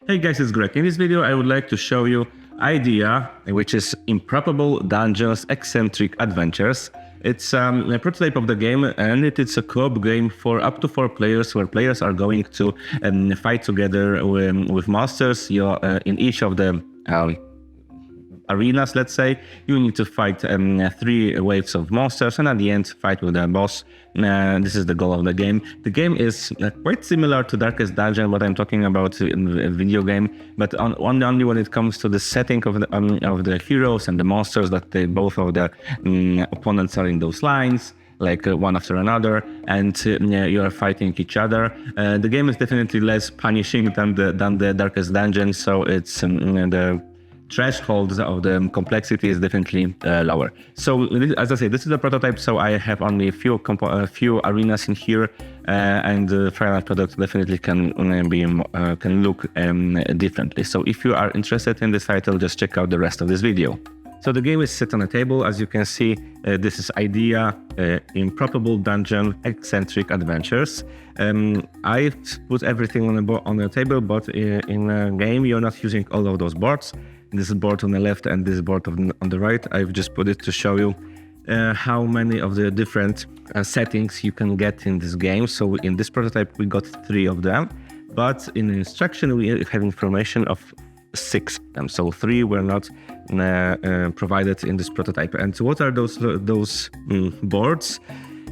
Hey guys, it's Greg. In this video, I would like to show you I.D.E.A, which is Improbable Dungeon Eccentric Adventures. It's a prototype of the game, and it is a co-op game for up to 4 players, where players are going to fight together with monsters. In each of the arenas, let's say, you need to fight 3 waves of monsters, and at the end fight with the boss. This is the goal of the game. The game is quite similar to Darkest Dungeon, what I'm talking about in a video game, but only when it comes to the setting of the heroes and the monsters, that both of the opponents are in those lines, like one after another, and you are fighting each other. The game is definitely less punishing than the Darkest Dungeon, so it's the threshold of the complexity is definitely lower. So as I say, this is a prototype, so I have only a few arenas in here, and the final product definitely can look differently. So if you are interested in this title, just check out the rest of this video. So the game is set on a table. As you can see, this is I.D.E.A, Improbable Dungeon Eccentric Adventures. I've put everything on the table, but in a game, you're not using all of those boards. This board on the left and this board on the right. I've just put it to show you how many of the different settings you can get in this game. So in this prototype, we got 3 of them, but in the instruction, we have information of 6 of them. So 3 were not provided in this prototype. And what are those boards?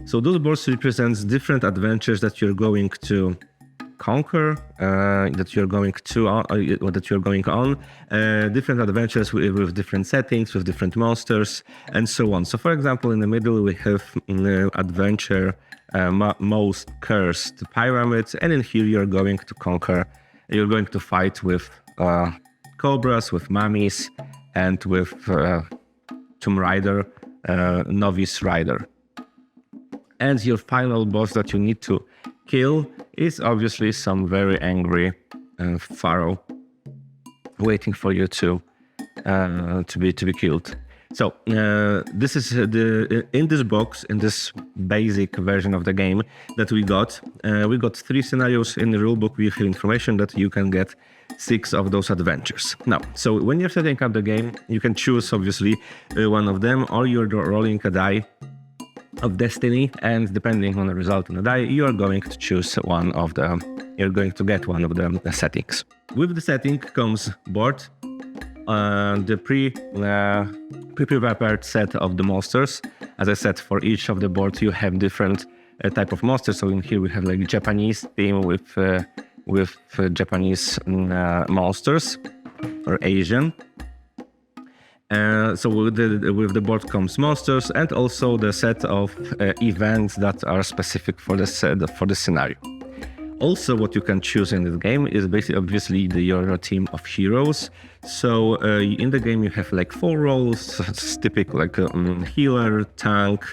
So those boards represent different adventures that you're going to conquer, that you're going on, different adventures with different settings, with different monsters, and so on. So for example, in the middle we have adventure most cursed pyramids, and in here you're going to fight with cobras, with mummies, and with Tomb Raider, Novice Rider. And your final boss that you need to kill is obviously some very angry pharaoh waiting for you to be killed. So this is in this box, in this basic version of the game that we got 3 scenarios. In the rulebook we have information that you can get 6 of those adventures. Now, so when you're setting up the game, you can choose obviously one of them, or you're rolling a die of destiny, and depending on the result on the die, you are going to choose get one of the settings. With the setting comes board, the pre-prepared set of the monsters. As I said, for each of the boards you have different type of monsters. So in here we have like Japanese theme with Japanese monsters, or Asian. So with the board comes monsters, and also the set of events that are specific for the scenario. Also, what you can choose in this game is basically obviously your team of heroes. So in the game you have like 4 roles. It's typical, like healer, tank,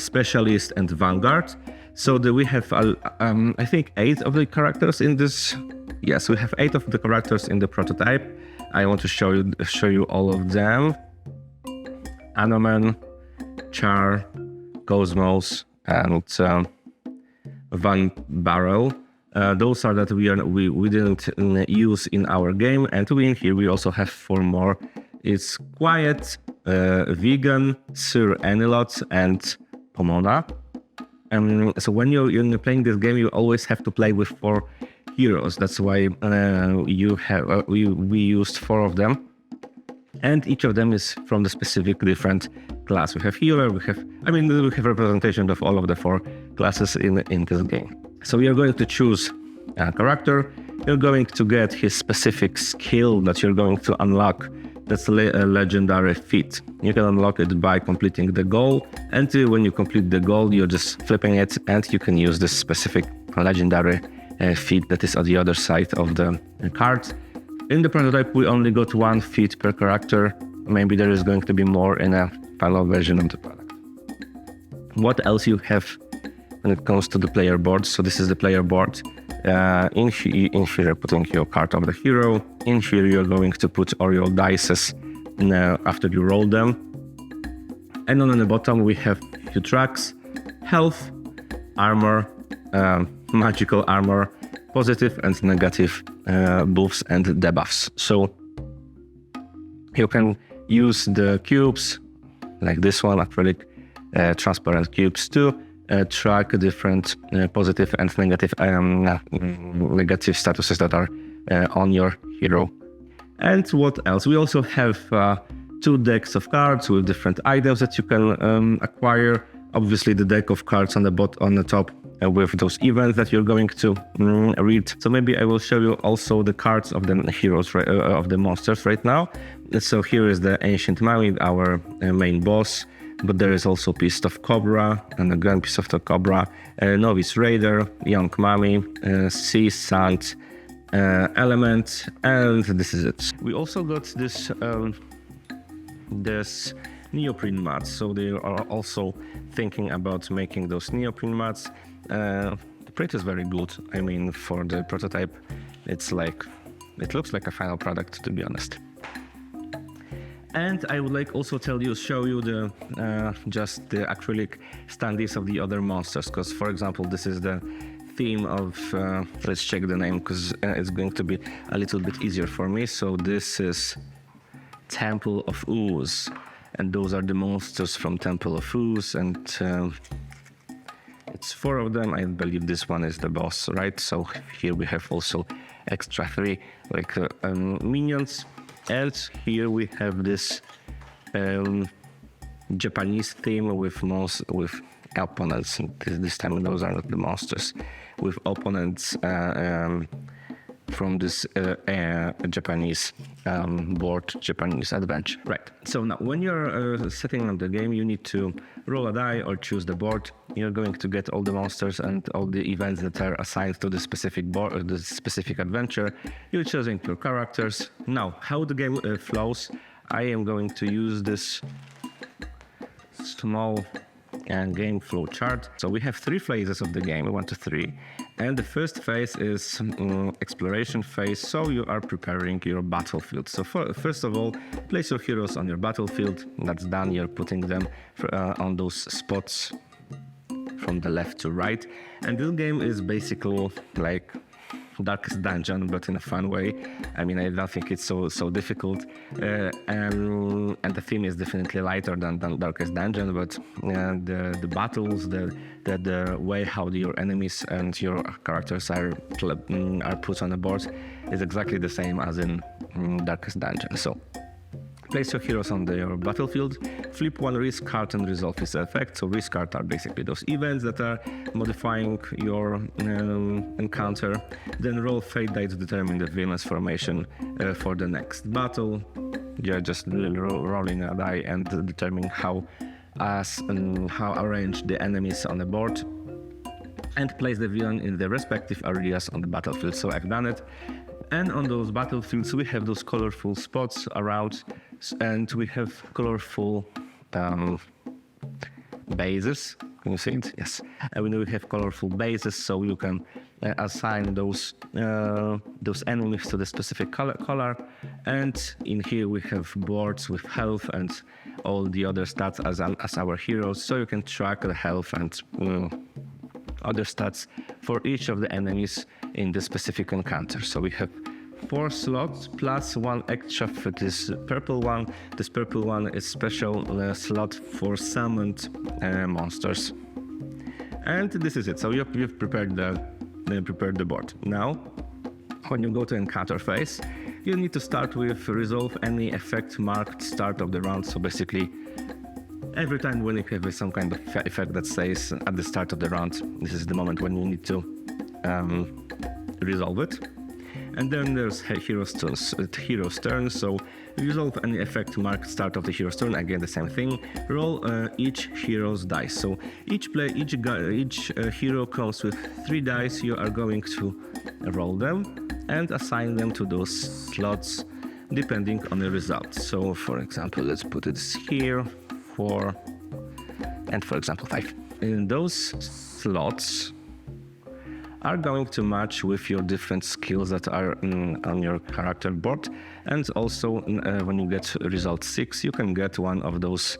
specialist, and vanguard. So we have I think 8 of the characters in this. Yes, we have 8 of the characters in the prototype. I want to show you all of them. Anoman, Char, Cosmos, and Van Barrel. Those are that we didn't use in our game, and in here we also have 4 more. It's Quiet, Vegan, Sir Anilot, and Pomona. So when you're playing this game, you always have to play with 4 heroes. That's why we used 4 of them, and each of them is from the specific different class. We have healer, we have representation of all of the 4 classes in this game. So you're going to choose a character. You're going to get his specific skill that you're going to unlock. That's a legendary feat. You can unlock it by completing the goal, and when you complete the goal, you're just flipping it, and you can use this specific legendary feat that is on the other side of the card. In the prototype, we only got 1 feat per character. Maybe there is going to be more in a final version of the product. What else you have when it comes to the player board? So this is the player board. In here, you're putting your card of the hero. In here, you're going to put all your dices after you roll them. And on the bottom, we have few tracks: health, armor, magical armor, positive and negative buffs and debuffs. So you can use the cubes, like this one, acrylic transparent cubes, to track different positive and negative negative statuses that are on your hero. And what else? We also have 2 decks of cards with different items that you can acquire. Obviously, the deck of cards on the top with those events that you're going to read. So maybe I will show you also the cards of the heroes, of the monsters right now. So here is the Ancient Mummy, our main boss. But there is also Piece of Cobra, and again Piece of the Cobra, Novice Raider, Young Mummy, Sea Sand Element, and this is it. We also got this neoprene mats, so they are also thinking about making those neoprene mats. The print is very good. I mean, for the prototype, it looks like a final product, to be honest. And I would like also show you the just the acrylic standees of the other monsters, because for example, this is the theme of let's check the name, because it's going to be a little bit easier for me. So this is Temple of Ooze, and those are the monsters from Temple of Ooze, and it's 4 of them. I believe this one is the boss, right? So here we have also extra 3 like minions. And here we have this Japanese theme with opponents. This time those are not the monsters, with opponents from this Japanese board, Japanese adventure. Right. So now, when you're setting up the game, you need to roll a die or choose the board. You're going to get all the monsters and all the events that are assigned to the specific board, or the specific adventure. You're choosing your characters. Now, how the game flows, I am going to use this small game flow chart. So we have 3 phases of the game, 1 to 3. And the first phase is exploration phase, so you are preparing your battlefield. So first of all, place your heroes on your battlefield. That's done. You're putting them on those spots from the left to right. And this game is basically like Darkest Dungeon, but in a fun way. I mean, I don't think it's so difficult, and the theme is definitely lighter than Darkest Dungeon. But the battles, the way how your enemies and your characters are put on the board is exactly the same as in Darkest Dungeon. So place your heroes on your battlefield, flip 1 risk card and resolve this effect. So risk cards are basically those events that are modifying your encounter. Then roll fate die to determine the villain's formation for the next battle. You're just rolling a die and determining how arrange the enemies on the board, and place the villain in the respective areas on the battlefield. So I've done it. And on those battlefields, we have those colorful spots around, and we have colorful bases. Can you see it? Yes. And we have colorful bases, so you can assign those enemies to the specific color. And in here we have boards with health and all the other stats as our heroes, so you can track the health and other stats for each of the enemies in the specific encounter. So we have 4 slots plus 1 extra for this purple one. This purple one is special slot for summoned monsters. And this is it. So you've prepared the board. Now, when you go to encounter phase, you need to start with resolve any effect marked start of the round. So basically, every time when you have some kind of effect that says at the start of the round, this is the moment when you need to resolve it. And then there's hero's turn, so resolve any effect marked start of the hero's turn. Again, the same thing. Roll each hero's dice. So each hero comes with 3 dice. You are going to roll them and assign them to those slots depending on the result. So for example, let's put it here, 4, and for example 5. In those slots are going to match with your different skills that are on your character board. And also when you get result 6, you can get one of those,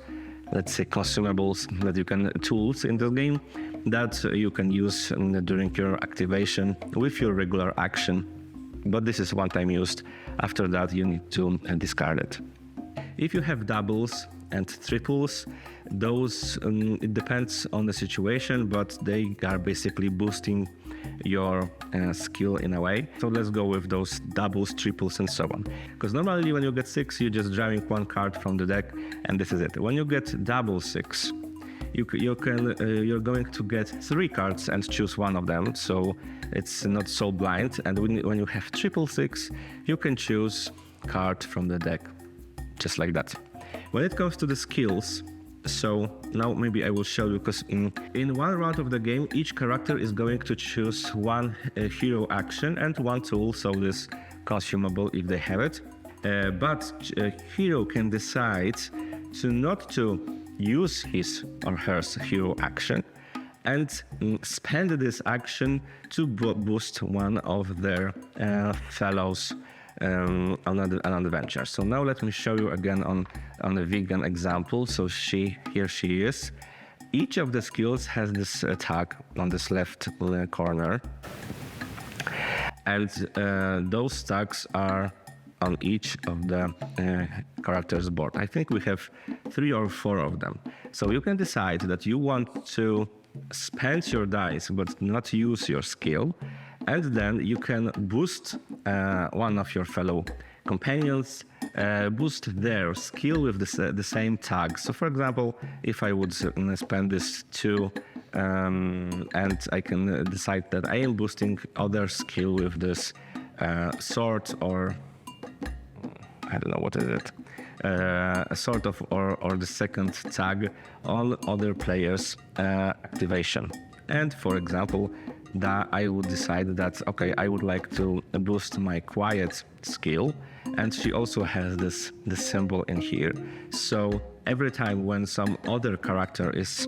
let's say, consumables that you can tools in the game that you can use during your activation with your regular action. But this is one-time used. After that, you need to discard it. If you have doubles and triples, those it depends on the situation, but they are basically boosting your skill in a way. So let's go with those doubles, triples, and so on. Because normally when you get 6, you're just drawing one card from the deck, and this is it. When you get double 6, you're going to get 3 cards and choose one of them, so it's not so blind. And when you have triple 6, you can choose card from the deck, just like that. When it comes to the skills, so now maybe I will show you, because in one round of the game, each character is going to choose one hero action and one tool, so this consumable if they have it. But a hero can decide not to use his or her hero action and spend this action to boost one of their fellows on an adventure. So now let me show you again on the vegan example. So here she is. Each of the skills has this tag on this left corner, and those tags are on each of the characters' board. I think we have 3 or 4 of them. So you can decide that you want to spend your dice but not use your skill, and then you can boost one of your fellow companions, boost their skill with the same tag. So for example, if I would spend this 2 and I can decide that I am boosting other skill with this sword, or I don't know what is it, a sort of or the second tag on other players' activation. And for example, that I would decide that, okay, I would like to boost my quiet skill, and she also has this symbol in here. So every time when some other character is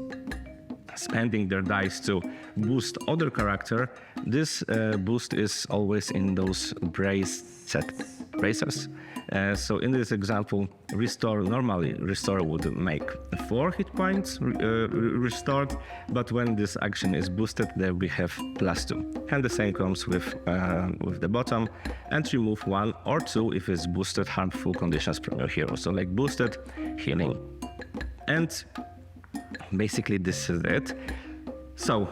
spending their dice to boost other character, this boost is always in those bracers. So in this example, normally restore would make 4 hit points restored, but when this action is boosted, there we have +2. And the same comes with the bottom, and remove 1 or 2 if it's boosted harmful conditions from your hero. So like boosted, healing. And basically this is it. So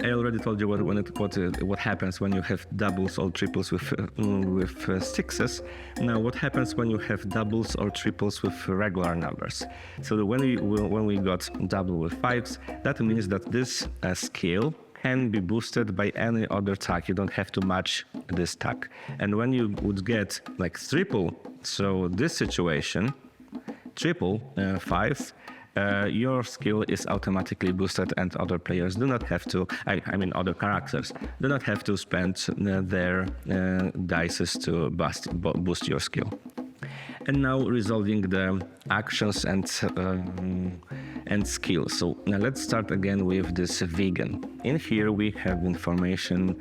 I already told you what happens when you have doubles or triples with 6s. Now, what happens when you have doubles or triples with regular numbers? So when we got double with 5s, that means that this skill can be boosted by any other tag. You don't have to match this tag. And when you would get like triple, so this situation, triple 5s, your skill is automatically boosted, and other players do not have to, other characters do not have to spend their dices to boost your skill. And now resolving the actions and skills. So now let's start again with this vegan. In here we have information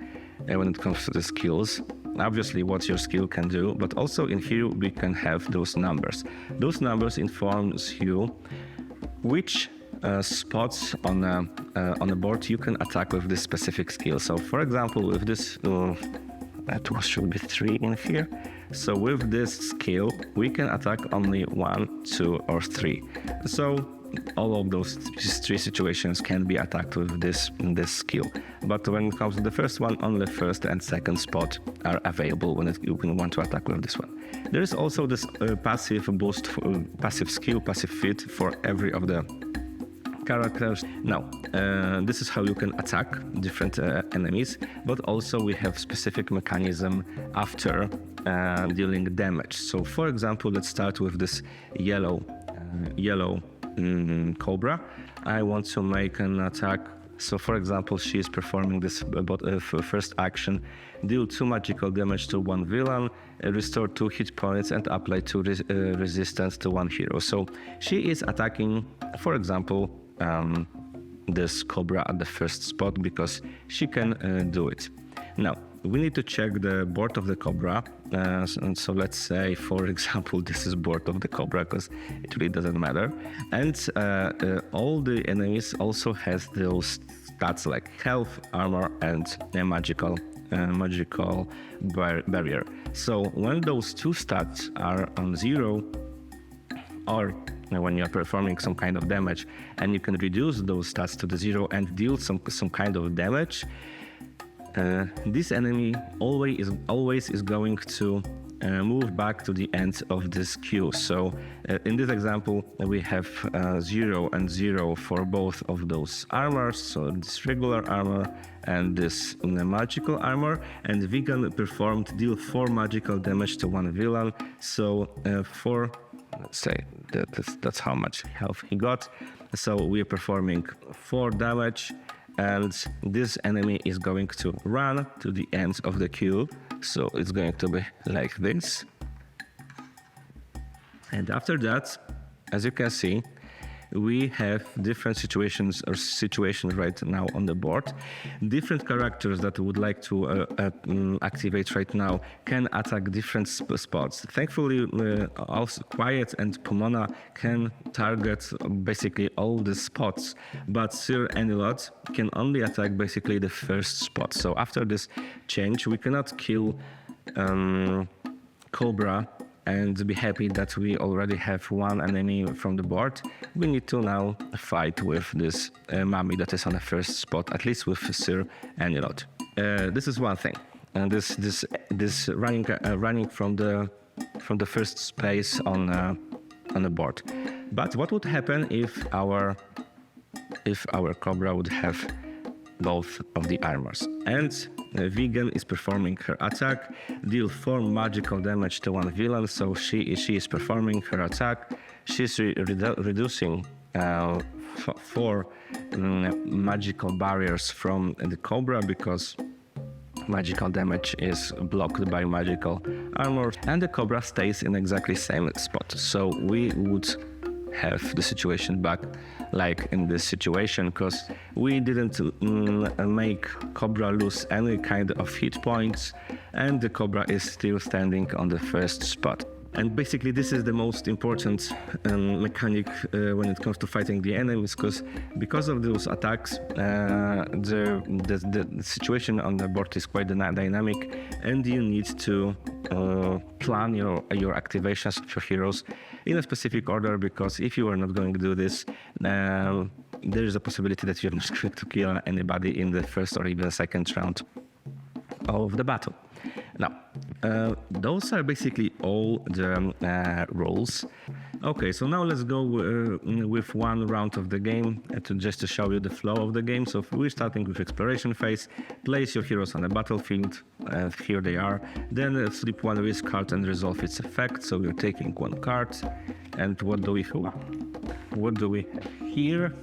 when it comes to the skills. Obviously what your skill can do, but also in here we can have those numbers. Those numbers informs you which spots on the board you can attack with this specific skill. So for example, with this, that should be 3 in here. So with this skill, we can attack only 1, 2, or 3. So all of those 3 situations can be attacked with this skill. But when it comes to the first one, only first and second spot are available when you want to attack with this one. There is also this passive boost, passive skill, passive fit for every of the characters. Now, this is how you can attack different enemies, but also we have specific mechanism after dealing damage. So for example, let's start with this yellow cobra. I want to make an attack. So for example, she is performing this first action: deal 2 magical damage to 1 villain, restore 2 hit points, and apply 2 resistance to 1 hero. So she is attacking, for example, this cobra at the first spot because she can do it. Now, we need to check the board of the cobra. And so let's say, for example, this is board of the cobra because it really doesn't matter. And all the enemies also has those stats like health, armor, and a magical barrier. So when those two stats are on 0, or when you're performing some kind of damage and you can reduce those stats to the 0 and deal some kind of damage, this enemy always is going to move back to the end of this queue. So in this example, we have 0 and 0 for both of those armors, so this regular armor and this magical armor, and Vegan performed deal 4 magical damage to one villain. So let's say that's how much health he got. So we're performing 4 damage, and this enemy is going to run to the end of the queue. So it's going to be like this. And after that, as you can see, we have different situations right now on the board. Different characters that would like to activate right now can attack different spots. Thankfully, also Quiet and Pomona can target basically all the spots, but Sir Anilot can only attack basically the first spot. So after this change, we cannot kill Cobra and be happy that we already have one enemy from the board. We need to now fight with this mummy that is on the first spot, at least with Sir Anilot. This is one thing, and this running from the first space on the board. But what would happen if our Cobra would have both of the armors? And Vegan is performing her attack, deal 4 magical damage to one villain. So she is performing her attack. She's reducing 4 magical barriers from the Cobra, because magical damage is blocked by magical armor, and the Cobra stays in exactly same spot. So we would have the situation back like in this situation, because we didn't make Cobra lose any kind of hit points, and the Cobra is still standing on the first spot. And basically this is the most important mechanic when it comes to fighting the enemies, because of those attacks, the situation on the board is quite dynamic, and you need to plan your activations of your heroes in a specific order, because if you are not going to do this, there is a possibility that you're not going to kill anybody in the first or even second round of the battle. Now, those are basically all the roles. Okay, so now let's go with one round of the game just to show you the flow of the game. So we're starting with exploration phase. Place your heroes on the battlefield. Here they are. Then flip one risk card and resolve its effect. So we're taking one card. And what do we have here?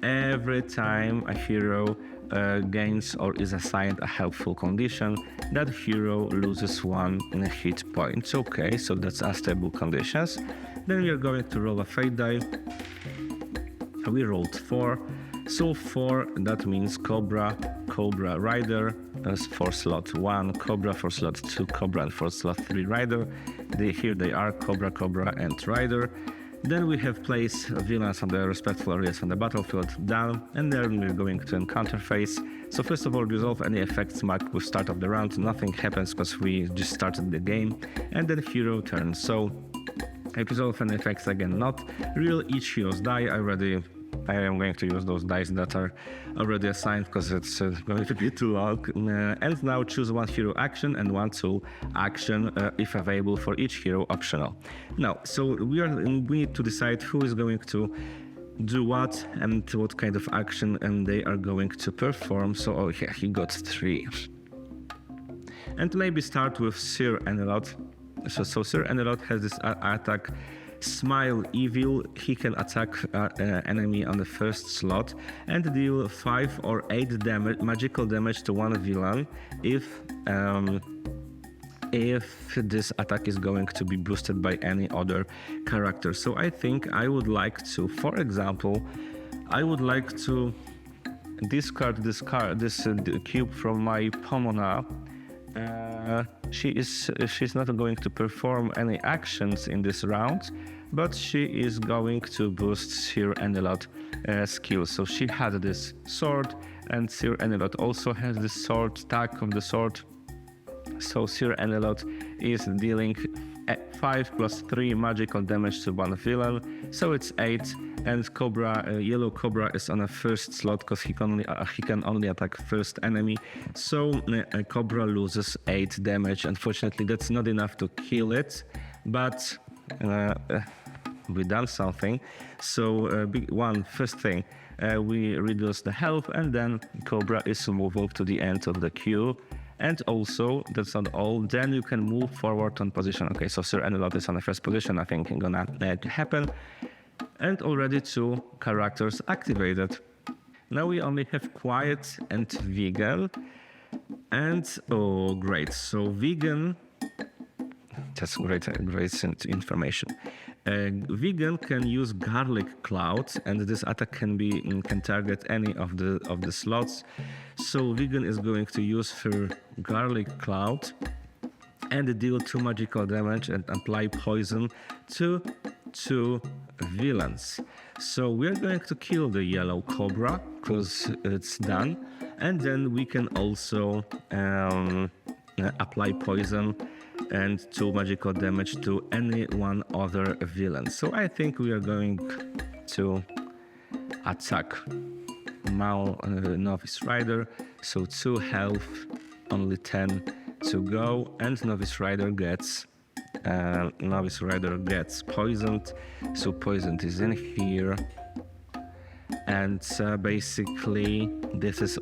Every time a hero gains or is assigned a helpful condition, that hero loses 1 hit point. Okay, so that's unstable conditions. Then we are going to roll a fate die. We rolled 4. So 4, that means Cobra, Rider, for slot 1, Cobra for slot 2, Cobra, and for slot 3, Rider. Here they are, Cobra, and Rider. Then we have placed villains on the respectful areas on the battlefield down, and then we're going to encounter phase. So first of all, resolve any effects marked with start of the round. Nothing happens because we just started the game. And then hero turn. So resolve any effects again, not real each hero's die. I am going to use those dice that are already assigned because it's going to be too long. And now choose one hero action and one tool action if available for each hero optional. Now, so we need to decide who is going to do what and what kind of action they are going to perform. So yeah, he got 3. And maybe start with Sir Anilot. So Sir Anilot has this attack, Smile Evil. He can attack enemy on the first slot and deal 5 or 8 magical damage to one villain if this attack is going to be boosted by any other character. So I think I would like to, for example, discard this cube from my Pomona. She's not going to perform any actions in this round, but she is going to boost Sir Enelot skills. So she had this sword, and Sir Enelot also has this sword, stack of the sword. So Sir Enelot is dealing 5 plus 3 magical damage to one villain, so it's 8. And Yellow Cobra is on a first slot because he can only attack first enemy. So Cobra loses 8 damage. Unfortunately, that's not enough to kill it, but we done something. So first thing, we reduce the health, and then Cobra is moving to the end of the queue. And also, that's not all, then you can move forward on position. Okay, so Sir Enelot is on the first position, I think gonna happen. And already 2 characters activated. Now we only have Quiet and Vegan. And, oh great, so Vegan, that's great information. Vegan can use Garlic Cloud, and this attack can target any of the slots. So Vegan is going to use her Garlic Cloud and deal 2 magical damage and apply poison to 2 villains. So we're going to kill the Yellow Cobra because it's done, and then we can also apply poison and 2 magical damage to any one other villain. So I think we are going to attack Novice Rider. So 2 health, only 10 to go, and Novice Rider gets poisoned. So poisoned is in here, and basically this is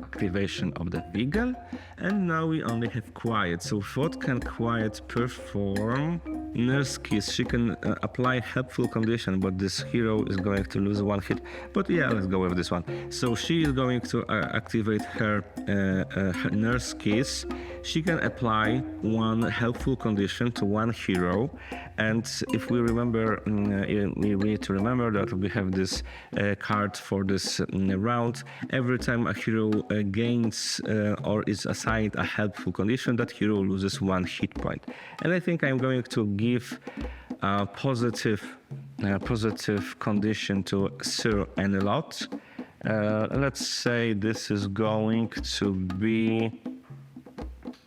activation of the Vegan. And now we only have Quiet. So what can Quiet perform? Nurse Kiss. She can apply helpful condition, but this hero is going to lose 1 hit. But yeah, let's go with this one. So she is going to activate her Nurse Kiss. She can apply 1 helpful condition to 1 hero. And if we remember, we need to remember that we have this card for this round. Every time a hero gains or is assigned a helpful condition, that hero loses 1 hit point. And I think I'm going to give a positive condition to Sir Enelot. Let's say this is going to be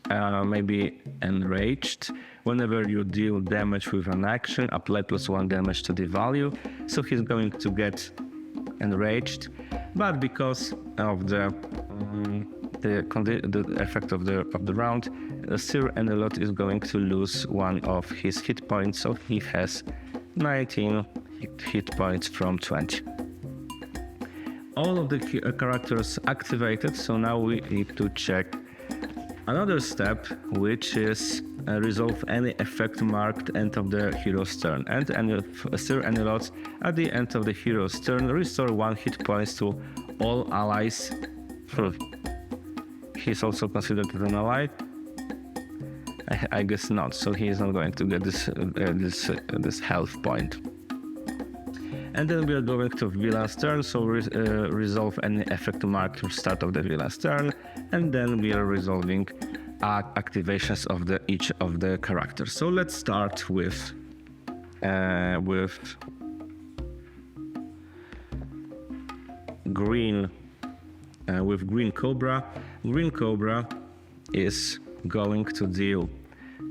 maybe Enraged. Whenever you deal damage with an action, apply +1 damage to the value. So he's going to get Enraged, but because of the effect of the round, Sir Enelot is going to lose 1 of his hit points, so he has 19 hit points from 20. All of the characters activated, so now we need to check another step, which is resolve any effect marked end of the hero's turn. And Sir Enelot, at the end of the hero's turn, restore 1 hit points to all allies. He's also considered an ally. I guess not, so he is not going to get this health point. And then we are going to villain's turn, so resolve any effect marked at start of the villain's turn, and then we are resolving activations of each of the characters. So let's start with Green Cobra. Green Cobra is going to deal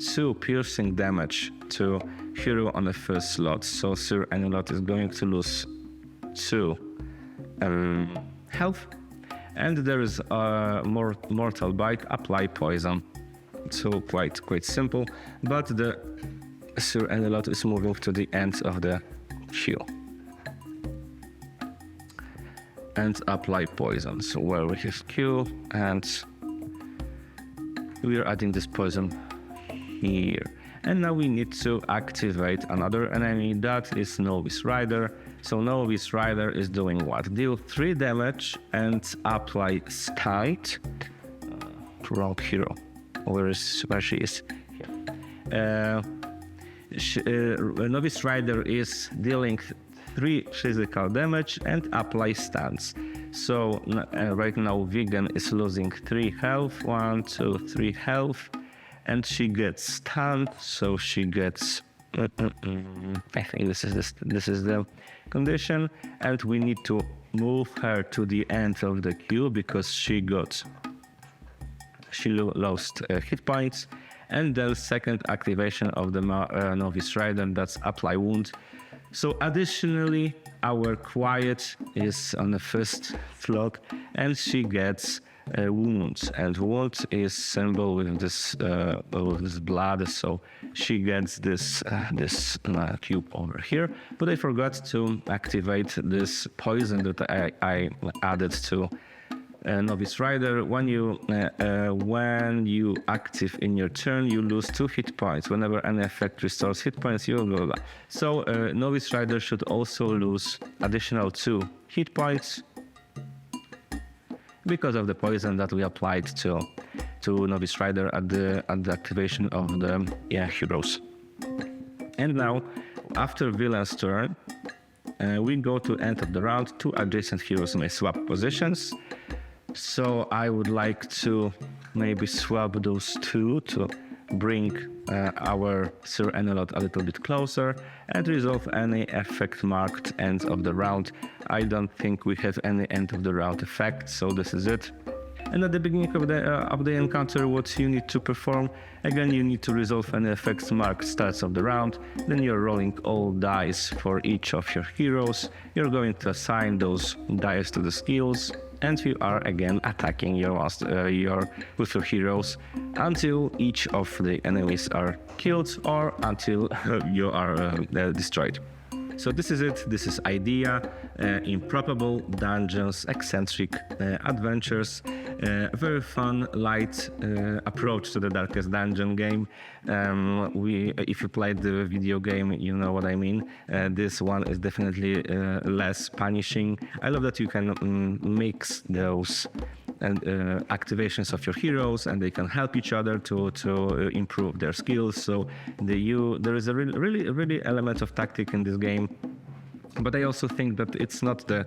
2 piercing damage to hero on the first slot. So Sir Enelot is going to lose 2 health. And there is a mortal bite, apply poison. So quite simple. But the Sir Enelot is moving to the end of the queue. And apply poison. So where we have Q, and we are adding this poison here. And now we need to activate another enemy, that is Novice Rider. So Novice Rider is doing what? Deal 3 damage and apply Skite. Wrong hero. Where she is? Here. Novice Rider is dealing 3 physical damage and apply stance. So right now Vegan is losing 3 health, 1, 2, 3 health, and she gets stunned, so she gets I think this is the condition, and we need to move her to the end of the queue because she lost hit points. And the second activation of the novice rider, that's apply wound. So additionally, our quiet is on the first slot, and she gets wounds, and wound is symbol with this blood, so she gets this cube over here. But I forgot to activate this poison that I added to novice rider. When you active in your turn, you lose 2 hit points. Whenever an effect restores hit points, you blah, blah, blah. So novice rider should also lose additional 2 hit points because of the poison that we applied to novice rider at the activation of the heroes. And now, after villain's turn, we go to end of the round. 2 adjacent heroes may swap positions. So I would like to maybe swap those 2 to bring our Sir Enelot a little bit closer and resolve any effect marked end of the round. I don't think we have any end of the round effect, so this is it. And at the beginning of the encounter, what you need to perform, again, you need to resolve any effects marked starts of the round. Then you're rolling all dice for each of your heroes. You're going to assign those dice to the skills, and you are again attacking with your heroes until each of the enemies are killed or until you are destroyed. So this is it. This is I.D.E.A. Improbable Dungeons Eccentric Adventures. A very fun, light approach to the Darkest Dungeon game. If you played the video game, you know what I mean. This one is definitely less punishing. I love that you can mix those activations of your heroes, and they can help each other to improve their skills. So there is a really element of tactic in this game. But I also think that it's not the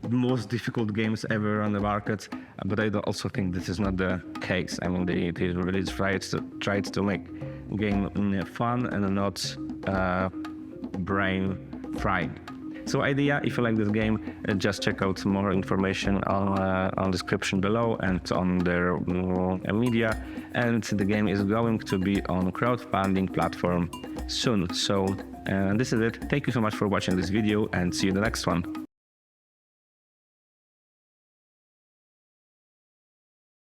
most difficult games ever on the market. But I also think this is not the case. I mean, they really tried to make game fun and not brain frying. So I.D.E.A, if you like this game, just check out more information on description below and on their media. And the game is going to be on crowdfunding platform soon. So this is it. Thank you so much for watching this video, and see you in the next one.